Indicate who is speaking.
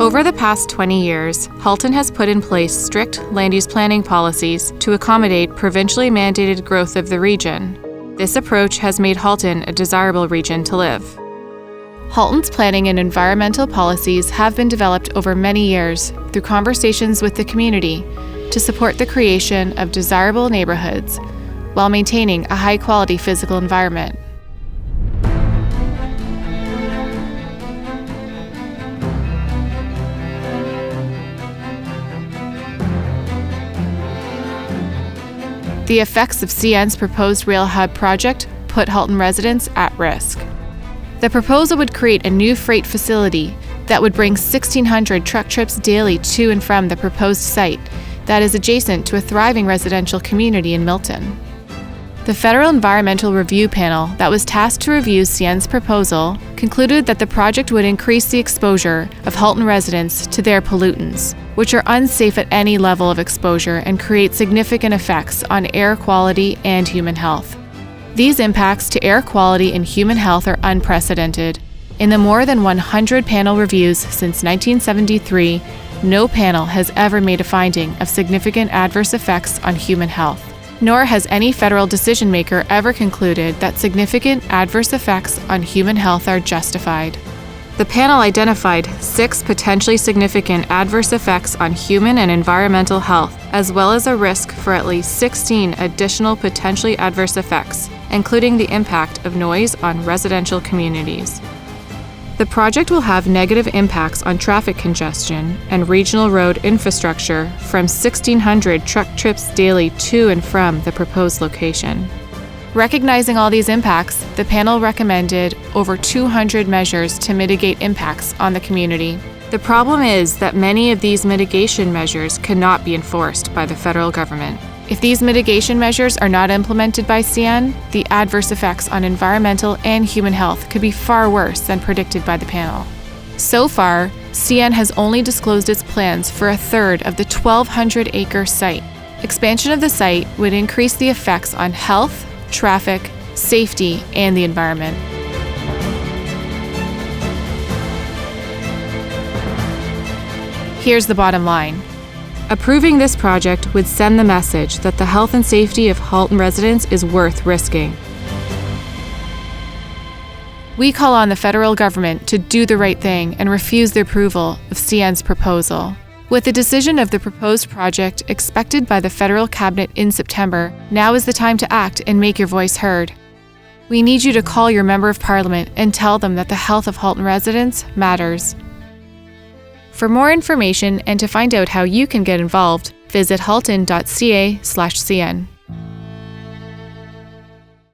Speaker 1: Over the past 20 years, Halton has put in place strict land use planning policies to accommodate provincially mandated growth of the region. This approach has made Halton a desirable region to live. Halton's planning and environmental policies have been developed over many years through conversations with the community to support the creation of desirable neighbourhoods while maintaining a high-quality physical environment. The effects of CN's proposed rail hub project put Halton residents at risk. The proposal would create a new freight facility that would bring 1,600 truck trips daily to and from the proposed site that is adjacent to a thriving residential community in Milton. The Federal Environmental Review Panel that was tasked to review CN's proposal concluded that the project would increase the exposure of Halton residents to their pollutants, which are unsafe at any level of exposure and create significant effects on air quality and human health. These impacts to air quality and human health are unprecedented. In the more than 100 panel reviews since 1973, no panel has ever made a finding of significant adverse effects on human health. Nor has any federal decision maker ever concluded that significant adverse effects on human health are justified. The panel identified 6 potentially significant adverse effects on human and environmental health, as well as a risk for at least 16 additional potentially adverse effects, including the impact of noise on residential communities. The project will have negative impacts on traffic congestion and regional road infrastructure from 1,600 truck trips daily to and from the proposed location. Recognizing all these impacts, the panel recommended over 200 measures to mitigate impacts on the community. The problem is that many of these mitigation measures cannot be enforced by the federal government. If these mitigation measures are not implemented by CN, the adverse effects on environmental and human health could be far worse than predicted by the panel. So far, CN has only disclosed its plans for a third of the 1,200-acre site. Expansion of the site would increase the effects on health, traffic, safety, and the environment. Here's the bottom line. Approving this project would send the message that the health and safety of Halton residents is worth risking. We call on the federal government to do the right thing and refuse the approval of CN's proposal. With the decision of the proposed project expected by the federal cabinet in September, now is the time to act and make your voice heard. We need you to call your member of parliament and tell them that the health of Halton residents matters. For more information and to find out how you can get involved, visit halton.ca/CN.